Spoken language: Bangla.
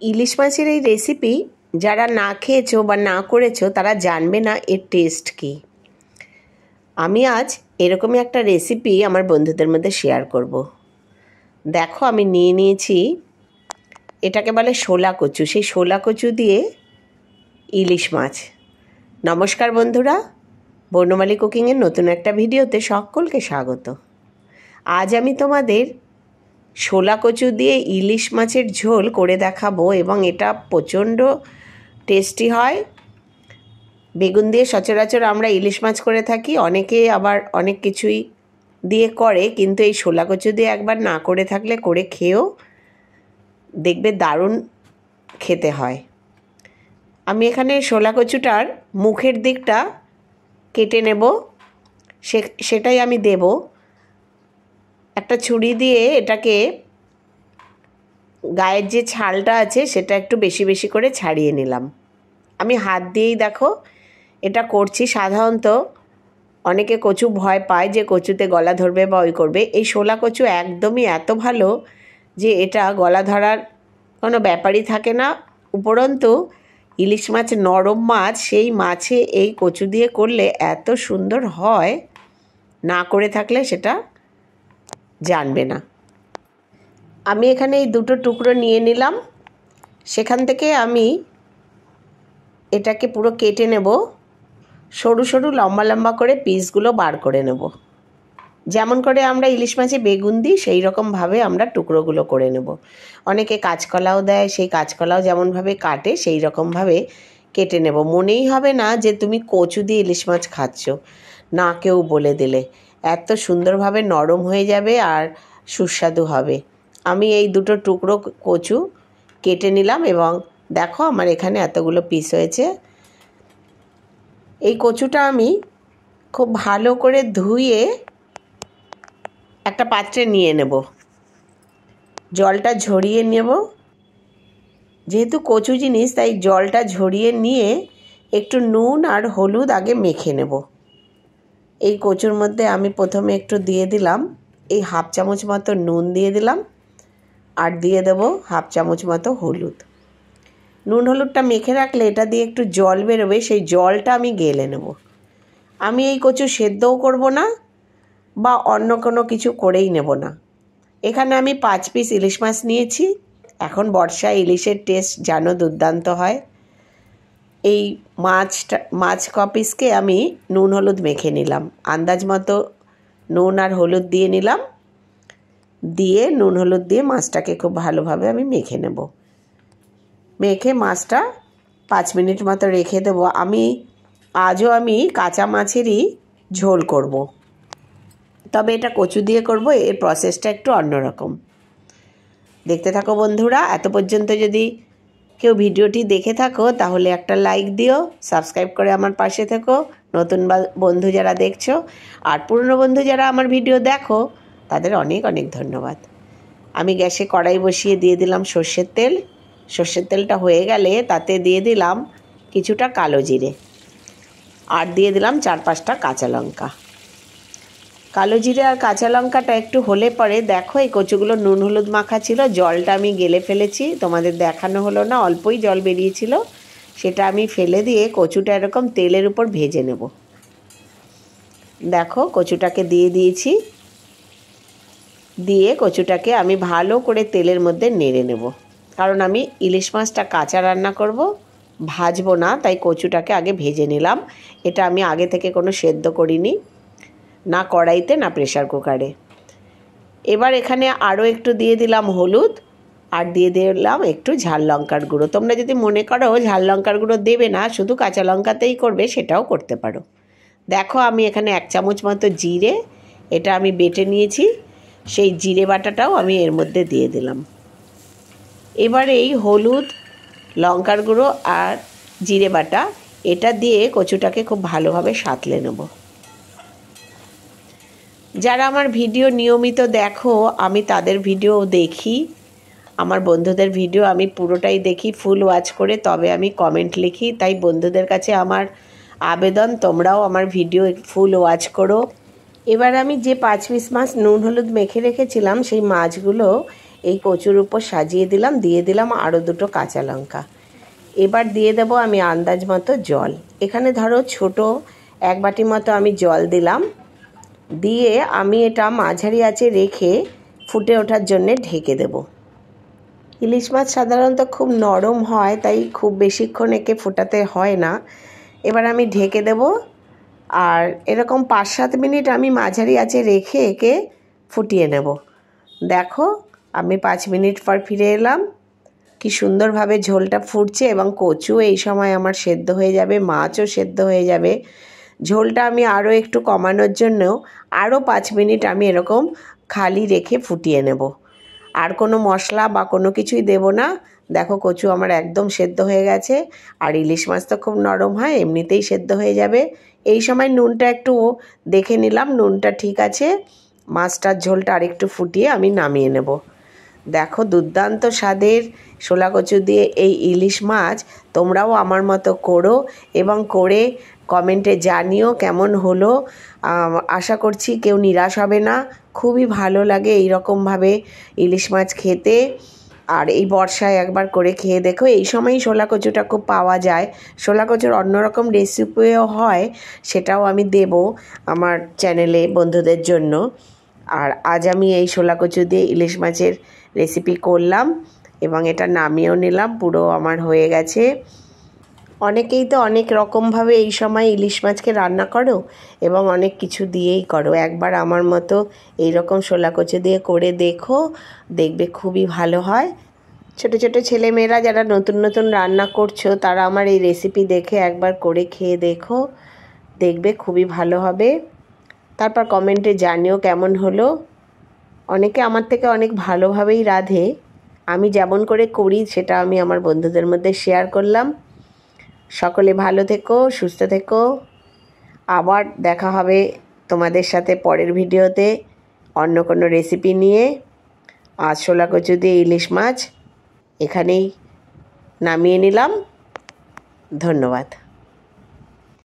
ইলিশ মাছের এই রেসিপি যারা না খেয়েছো বা না করেছো তারা জানবে না এর টেস্ট কী। আমি আজ এরকমই একটা রেসিপি আমার বন্ধুদের মধ্যে শেয়ার করব। দেখো আমি নিয়ে নিয়েছি, এটাকে বলে শোলা কচু। সেই শোলা কচু দিয়ে ইলিশ মাছ। নমস্কার বন্ধুরা, বর্ণমালী কুকিংয়ের নতুন একটা ভিডিওতে সকলকে স্বাগত। আজ আমি তোমাদের শোলা কচু দিয়ে ইলিশ মাছের ঝোল করে দেখাবো এবং এটা প্রচণ্ড টেস্টি হয়। বেগুন দিয়ে সচরাচর আমরা ইলিশ মাছ করে থাকি, অনেকে আবার অনেক কিছুই দিয়ে করে, কিন্তু এই শোলা কচু দিয়ে একবার না করে থাকলে করে খেয়েও দেখবে দারুণ খেতে হয়। আমি এখানে শোলা কচুটার মুখের দিকটা কেটে নেব, সেটাই আমি দেব। একটা ছুরি দিয়ে এটাকে গায়ের যে ছালটা আছে সেটা একটু বেশি বেশি করে ছাড়িয়ে নিলাম। আমি হাত দিয়েই দেখো এটা করছি। সাধারণত অনেকে কচু ভয় পায় যে কচুতে গলা ধরবে বা ওই করবে। এই শোলা কচু একদমই এত ভালো যে এটা গলা ধরার কোনো ব্যাপারই থাকে না। উপরন্তু ইলিশ মাছ নরম মাছ, সেই মাছে এই কচু দিয়ে করলে এত সুন্দর হয়, না করে থাকলে সেটা জানবে না। আমি এখানে এই দুটো টুকরো নিয়ে নিলাম, সেখান থেকে আমি এটাকে পুরো কেটে নেব। সরু সরু লম্বা লম্বা করে পিসগুলো বার করে নেব। যেমন করে আমরা ইলিশ মাছে বেগুন দিই সেই রকমভাবে আমরা টুকরোগুলো করে নেব। অনেকে কাঁচকলাও দেয়, সেই কাঁচকলাও যেমনভাবে কাটে সেই রকমভাবে কেটে নেব। মনেই হবে না যে তুমি কচু দিয়ে ইলিশ মাছ খাচ্ছ, না কেউ বলে দিলে। এত সুন্দরভাবে নরম হয়ে যাবে আর সুস্বাদু হবে। আমি এই দুটো টুকরো কচু কেটে নিলাম এবং দেখো আমার এখানে এতগুলো পিস হয়েছে। এই কচুটা আমি খুব ভালো করে ধুয়ে একটা পাত্রে নিয়ে নেব, জলটা ঝরিয়ে নেব। যেহেতু কচু জিনিস তাই জলটা ঝরিয়ে নিয়ে একটু নুন আর হলুদ আগে মেখে নেব। এই কচুর মধ্যে আমি প্রথমে একটু দিয়ে দিলাম এই হাফ চামচ মতো নুন দিয়ে দিলাম, আর দিয়ে দেব হাফ চামচ মতো হলুদ। নুন হলুদটা মেখে রাখলে এটা দিয়ে একটু জল বেরোবে, সেই জলটা আমি গেলে নেব। আমি এই কচু সেদ্ধও করব না বা অন্য কোনো কিছু করেই নেব না। এখানে আমি 5 পিস ইলিশ মাছ নিয়েছি। এখন বর্ষায় ইলিশের টেস্ট জানো দুর্দান্ত হয়। এই মাছ ক পিসকে আমি নুন হলুদ মেখে নিলাম। আন্দাজ মতো নুন আর হলুদ দিয়ে নিলাম, দিয়ে নুন হলুদ দিয়ে মাছটাকে খুব ভালোভাবে আমি মেখে নেব। মেখে মাছটা 5 মিনিট মতো রেখে দেবো। আজও আমি কাঁচা মাছেরই ঝোল করব, তবে এটা কচু দিয়ে করব। এর প্রসেসটা একটু অন্যরকম। দেখতে থাকো বন্ধুরা। এত পর্যন্ত যদি কেউ ভিডিওটি দেখে থাকো তাহলে একটা লাইক দিও, সাবস্ক্রাইব করে আমার পাশে থেকো। নতুন বন্ধু যারা দেখছো আর পুরনো বন্ধু যারা আমার ভিডিও দেখো তাদের অনেক অনেক ধন্যবাদ। আমি গ্যাসে কড়াই বসিয়ে দিয়ে দিলাম সর্ষের তেল। সর্ষের তেলটা হয়ে গেলে তাতে দিয়ে দিলাম কিছুটা কালো জিরে, আর দিয়ে দিলাম 4-5টা কাঁচা লঙ্কা। কালো জিরে আর কাঁচা লঙ্কাটা একটু হলে পরে দেখো এই কচুগুলো নুন হলুদ মাখা ছিল, জলটা আমি গেলে ফেলেছি, তোমাদের দেখানো হলো না, অল্পই জল বেরিয়েছিল, সেটা আমি ফেলে দিয়ে কচুটা এরকম তেলের উপর ভেজে নেব। দেখো কচুটাকে দিয়ে দিয়েছি, দিয়ে কচুটাকে আমি ভালো করে তেলের মধ্যে নেড়ে নেব। কারণ আমি ইলিশ মাছটা কাঁচা রান্না করব, ভাজবো না, তাই কচুটাকে আগে ভেজে নিলাম। এটা আমি আগে থেকে কোনো সেদ্ধ করিনি, না কড়াইতে না প্রেসার কুকারে। এবার এখানে আরও একটু দিয়ে দিলাম হলুদ, আর দিয়ে দিলাম একটু ঝাল লঙ্কার গুঁড়ো। তোমরা যদি মনে করো ঝাল লঙ্কার গুঁড়ো দেবে না, শুধু কাঁচা লঙ্কাতেই করবে, সেটাও করতে পারো। দেখো আমি এখানে 1 চামচ মতো জিরে, এটা আমি বেটে নিয়েছি, সেই জিরে বাটাটাও আমি এর মধ্যে দিয়ে দিলাম। এবার এই হলুদ, লঙ্কার গুঁড়ো আর জিরে বাটা এটা দিয়ে কচুটাকে খুব ভালোভাবে সাঁতলে নেব। যারা আমার ভিডিও নিয়মিত দেখো, আমি তাদের ভিডিও দেখি, আমার বন্ধুদের ভিডিও আমি পুরোটাই দেখি ফুল ওয়াচ করে, তবে আমি কমেন্ট লিখি। তাই বন্ধুদের কাছে আমার আবেদন, তোমরাও আমার ভিডিও ফুল ওয়াচ করো। এবার আমি যে 5 পিস মাছ নুন হলুদ মেখে রেখেছিলাম সেই মাছগুলো এই কচুর উপর সাজিয়ে দিলাম, দিয়ে দিলাম আরও 2টো কাঁচা লঙ্কা। এবার দিয়ে দেব আমি আন্দাজ মতো জল। এখানে ধরো ছোট 1 বাটি মতো আমি জল দিলাম, দিয়ে আমি এটা মাঝারি আঁচে রেখে ফুটে ওঠার জন্যে ঢেকে দেব। ইলিশ মাছ সাধারণত খুব নরম হয়, তাই খুব বেশিক্ষণ একে ফোটাতে হয় না। এবার আমি ঢেকে দেব, আর এরকম 5-7 মিনিট আমি মাঝারি আঁচে রেখে একে ফুটিয়ে নেব। দেখো আমি 5 মিনিট পর ফিরে এলাম। কি সুন্দরভাবে ঝোলটা ফুটছে এবং কচু এই সময় আমার সেদ্ধ হয়ে যাবে, মাছও সেদ্ধ হয়ে যাবে। ঝোলটা আমি আরও একটু কমানোর জন্য আরও 5 মিনিট আমি এরকম খালি রেখে ফুটিয়ে নেব। আর কোনো মশলা বা কোনো কিছুই দেব না। দেখো কচু আমার একদম সেদ্ধ হয়ে গেছে, আর ইলিশ মাছ তো খুব নরম হয়, এমনিতেই সেদ্ধ হয়ে যাবে। এই সময় নুনটা একটু দেখে নিলাম, নুনটা ঠিক আছে। মাছটার ঝোলটা আরেকটু ফুটিয়ে আমি নামিয়ে নেব। দেখো দুর্দান্ত স্বাদের শোলা কচু দিয়ে এই ইলিশ মাছ তোমরাও আমার মতো করো এবং করে কমেন্টে জানিও কেমন হলো। আশা করছি কেউ নিরাশ হবে না। খুবই ভালো লাগে এই রকমভাবে ইলিশ মাছ খেতে। আর এই বর্ষায় একবার করে খেয়ে দেখো। এই সময়ই শোলা কচুটা খুব পাওয়া যায়। শোলা কচুর অন্যরকম রেসিপিও হয়, সেটাও আমি দেব আমার চ্যানেলে বন্ধুদের জন্য। আর আজ আমি এই শোলা কচু দিয়ে ইলিশ মাছের রেসিপি করলাম এবং এটা নামিয়েও নিলাম। পুরো আমার হয়ে গেছে। অনেকেই তো অনেক রকমভাবে এই সময় ইলিশ মাছকে রান্না করো এবং অনেক কিছু দিয়েই করো। একবার আমার মতো এই রকম শোলা কচু দিয়ে করে দেখো, দেখবে খুবই ভালো হয়। ছোট ছোট ছেলেমেয়েরা যারা নতুন নতুন রান্না করছো, তারা আমার এই রেসিপি দেখে একবার করে খেয়ে দেখো, দেখবে খুবই ভালো হবে। তারপর কমেন্টে জানিও কেমন হলো। অনেকে আমার থেকে অনেক ভালোভাবেই রাঁধে। আমি যেমন করে করি সেটা আমি আমার বন্ধুদের মধ্যে শেয়ার করলাম। সকলে ভালো থেকো, সুস্থ থেকো। আবার দেখা হবে তোমাদের সাথে পরের ভিডিওতে অন্য কোনো রেসিপি নিয়ে। আজ শোলা কচু দিয়ে ইলিশ মাছ এখানেই নামিয়ে নিলাম। ধন্যবাদ।